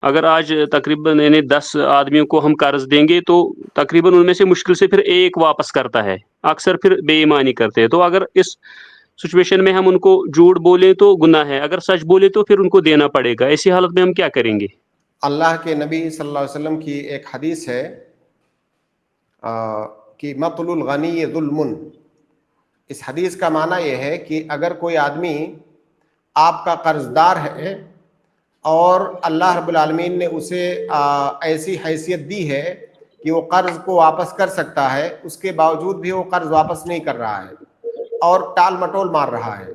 اگر آج تقریباً یعنی 10 آدمیوں کو ہم قرض دیں گے تو تقریباً ان میں سے مشکل سے پھر ایک واپس کرتا ہے، اکثر پھر بے ایمانی کرتے ہیں۔ تو اگر اس سچویشن میں ہم ان کو جھوٹ بولیں تو گناہ ہے، اگر سچ بولے تو پھر ان کو دینا پڑے گا، ایسی حالت میں ہم کیا کریں گے؟ اللہ کے نبی صلی اللہ علیہ وسلم کی ایک حدیث ہے کہ مطل الغنی ظلم۔ اس حدیث کا معنی یہ ہے کہ اگر کوئی آدمی آپ کا قرض دار ہے اور اللہ رب العالمین نے اسے ایسی حیثیت دی ہے کہ وہ قرض کو واپس کر سکتا ہے، اس کے باوجود بھی وہ قرض واپس نہیں کر رہا ہے اور ٹال مٹول مار رہا ہے،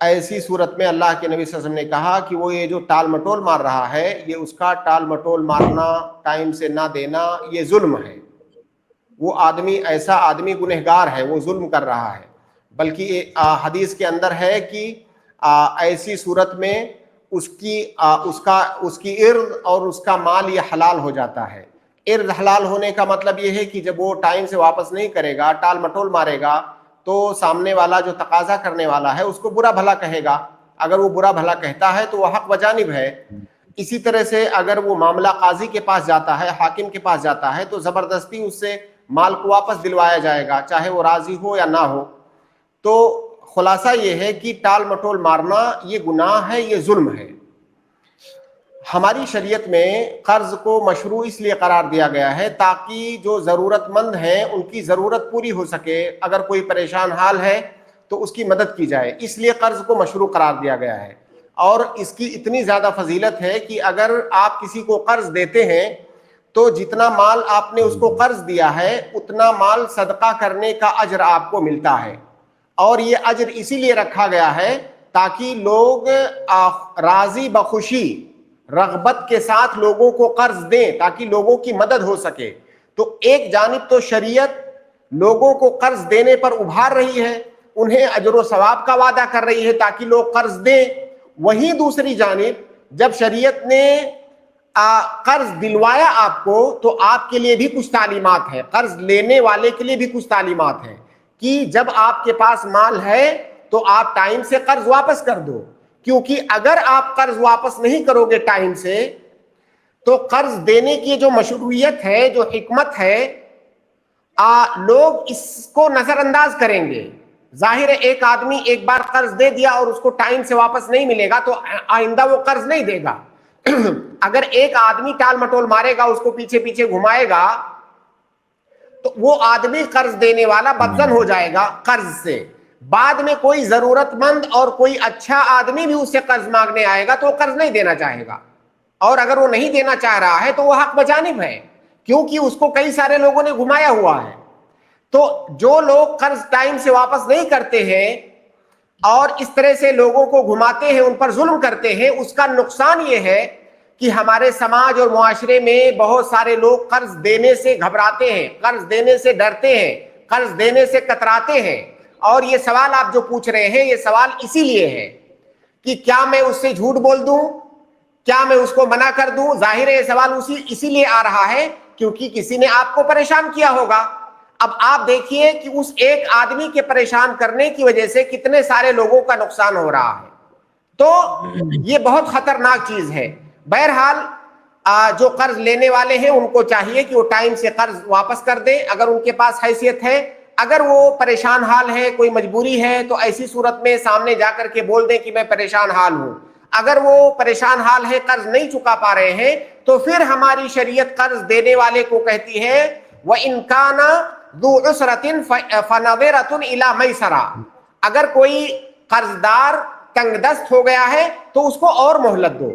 ایسی صورت میں اللہ کے نبی صلی اللہ علیہ وسلم نے کہا کہ وہ یہ جو ٹال مٹول مار رہا ہے، یہ اس کا ٹال مٹول مارنا، ٹائم سے نہ دینا، یہ ظلم ہے۔ وہ آدمی ایسا آدمی گنہگار ہے، وہ ظلم کر رہا ہے۔ بلکہ حدیث کے اندر ہے کہ ایسی صورت میں اس کی ارد اور اس کا مال یہ حلال ہو جاتا ہے۔ ارد حلال ہونے کا مطلب یہ ہے کہ جب وہ ٹائم سے واپس نہیں کرے گا، ٹال مٹول مارے گا، تو سامنے والا جو تقاضا کرنے والا ہے اس کو برا بھلا کہے گا۔ اگر وہ برا بھلا کہتا ہے تو وہ حق بجانب ہے۔ اسی طرح سے اگر وہ معاملہ قاضی کے پاس جاتا ہے، حاکم کے پاس جاتا ہے، تو زبردستی اس سے مال کو واپس دلوایا جائے گا، چاہے وہ راضی ہو یا نہ ہو۔ تو خلاصہ یہ ہے کہ ٹال مٹول مارنا یہ گناہ ہے، یہ ظلم ہے۔ ہماری شریعت میں قرض کو مشروع اس لیے قرار دیا گیا ہے تاکہ جو ضرورت مند ہیں ان کی ضرورت پوری ہو سکے، اگر کوئی پریشان حال ہے تو اس کی مدد کی جائے، اس لیے قرض کو مشروع قرار دیا گیا ہے۔ اور اس کی اتنی زیادہ فضیلت ہے کہ اگر آپ کسی کو قرض دیتے ہیں تو جتنا مال آپ نے اس کو قرض دیا ہے اتنا مال صدقہ کرنے کا اجر آپ کو ملتا ہے۔ اور یہ اجر اسی لیے رکھا گیا ہے تاکہ لوگ راضی بخوشی، رغبت کے ساتھ لوگوں کو قرض دیں تاکہ لوگوں کی مدد ہو سکے۔ تو ایک جانب تو شریعت لوگوں کو قرض دینے پر ابھار رہی ہے، انہیں اجر و ثواب کا وعدہ کر رہی ہے تاکہ لوگ قرض دیں۔ وہیں دوسری جانب جب شریعت نے قرض دلوایا آپ کو تو آپ کے لیے بھی کچھ تعلیمات ہیں، قرض لینے والے کے لیے بھی کچھ تعلیمات ہیں کہ جب آپ کے پاس مال ہے تو آپ ٹائم سے قرض واپس کر دو، کیونکہ اگر آپ قرض واپس نہیں کرو گے ٹائم سے تو قرض دینے کی جو مشروعیت ہے، جو حکمت ہے، لوگ اس کو نظر انداز کریں گے۔ ظاہر ہے ایک آدمی ایک بار قرض دے دیا اور اس کو ٹائم سے واپس نہیں ملے گا تو آئندہ وہ قرض نہیں دے گا۔ اگر ایک آدمی ٹال مٹول مارے گا، اس کو پیچھے پیچھے گھمائے گا، تو وہ آدمی قرض دینے والا بدزن ہو جائے گا قرض سے۔ بعد میں کوئی ضرورت مند اور کوئی اچھا آدمی بھی اس سے قرض مانگنے آئے گا تو وہ قرض نہیں دینا چاہے گا، اور اگر وہ نہیں دینا چاہ رہا ہے تو وہ حق بجانب ہے، کیونکہ اس کو کئی سارے لوگوں نے گھمایا ہوا ہے۔ تو جو لوگ قرض ٹائم سے واپس نہیں کرتے ہیں اور اس طرح سے لوگوں کو گھماتے ہیں، ان پر ظلم کرتے ہیں، اس کا نقصان یہ ہے کہ ہمارے سماج اور معاشرے میں بہت سارے لوگ قرض دینے سے گھبراتے ہیں، قرض دینے سے ڈرتے ہیں، قرض دینے سے کتراتے ہیں۔ اور یہ سوال آپ جو پوچھ رہے ہیں، یہ سوال اسی لیے ہے کہ کیا میں اس سے جھوٹ بول دوں، کیا میں اس کو منع کر دوں؟ ظاہر ہے یہ سوال اسی لیے آ رہا ہے کیونکہ کسی نے آپ کو پریشان کیا ہوگا۔ اب آپ دیکھیے کہ اس ایک آدمی کے پریشان کرنے کی وجہ سے کتنے سارے لوگوں کا نقصان ہو رہا ہے۔ تو یہ بہت خطرناک چیز ہے۔ بہرحال جو قرض لینے والے ہیں ان کو چاہیے کہ وہ ٹائم سے قرض واپس کر دیں اگر ان کے پاس حیثیت ہے۔ اگر وہ پریشان حال ہے، کوئی مجبوری ہے، تو ایسی صورت میں سامنے جا کر کے بول دیں کہ میں پریشان حال ہوں۔ اگر وہ پریشان حال ہے، قرض نہیں چکا پا رہے ہیں، تو پھر ہماری شریعت قرض دینے والے کو کہتی ہے وَإِن كَانَ ذُو عُسْرَةٍ فَنَظِرَةٌ إِلَىٰ مَيْسَرَةٍ، اگر کوئی قرضدار تنگ دست ہو گیا ہے تو اس کو اور مہلت دو۔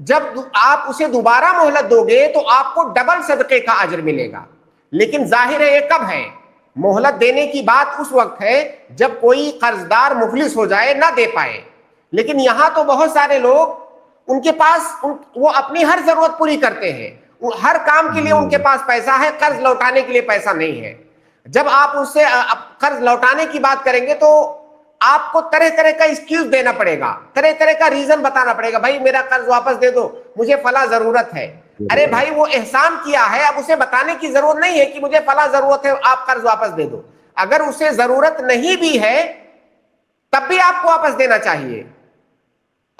جب آپ اسے دوبارہ مہلت دو گے تو آپ کو ڈبل صدقے کا اجر ملے گا۔ لیکن ظاہر ہے یہ کب ہے؟ مہلت دینے کی بات اس وقت ہے جب کوئی قرضدار مفلس ہو جائے، نہ دے پائے۔ لیکن یہاں تو بہت سارے لوگ ان کے پاس وہ اپنی ہر ضرورت پوری کرتے ہیں، ہر کام کے لیے ان کے پاس پیسہ ہے، قرض لوٹانے کے لیے پیسہ نہیں ہے۔ جب آپ اس سے قرض لوٹانے کی بات کریں گے تو آپ کو طرح طرح کا ایکسکیوز دینا پڑے گا، طرح طرح کا ریزن بتانا پڑے گا، بھائی میرا قرض واپس دے دو، مجھے فلاں ضرورت ہے۔ ارے بھائی وہ احسان کیا ہے، اب اسے بتانے کی ضرورت نہیں ہے کہ مجھے فلاں ضرورت ہے، آپ قرض واپس دے دو۔ اگر اسے ضرورت نہیں بھی ہے تب بھی آپ کو واپس دینا چاہیے۔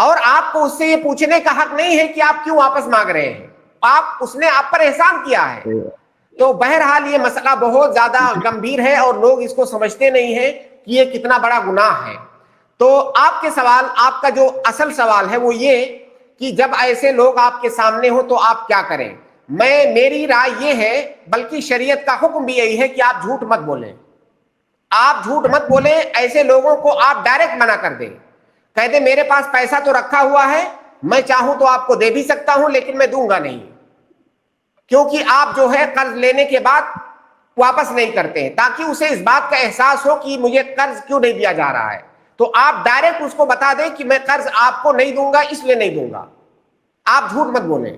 اور آپ کو اس سے یہ پوچھنے کا حق نہیں ہے کہ آپ کیوں واپس مانگ رہے ہیں, اس نے آپ پر احسان کیا ہے. تو بہرحال یہ مسئلہ بہت زیادہ گمبھیر ہے اور لوگ اس کو سمجھتے نہیں ہیں کہ یہ کتنا بڑا گناہ ہے. تو آپ کے سوال, آپ کا جو اصل سوال ہے وہ یہ کہ جب ایسے لوگ آپ کے سامنے ہو تو آپ کیا کریں. میری رائے یہ ہے, بلکہ شریعت کا حکم بھی یہی ہے کہ آپ جھوٹ مت بولیں. آپ جھوٹ مت بولیں, ایسے لوگوں کو آپ ڈائریکٹ منع کر دیں, کہہ دیں میرے پاس پیسہ تو رکھا ہوا ہے, میں چاہوں تو آپ کو دے بھی سکتا ہوں لیکن میں دوں گا نہیں, کیونکہ آپ جو ہے قرض لینے کے بعد واپس نہیں کرتے ہیں, تاکہ اسے اس بات کا احساس ہو کہ مجھے قرض کیوں نہیں دیا جا رہا ہے. تو آپ ڈائریکٹ اس کو بتا دیں کہ میں قرض آپ کو نہیں دوں گا, اس لیے نہیں دوں گا. آپ جھوٹ مت بولیں.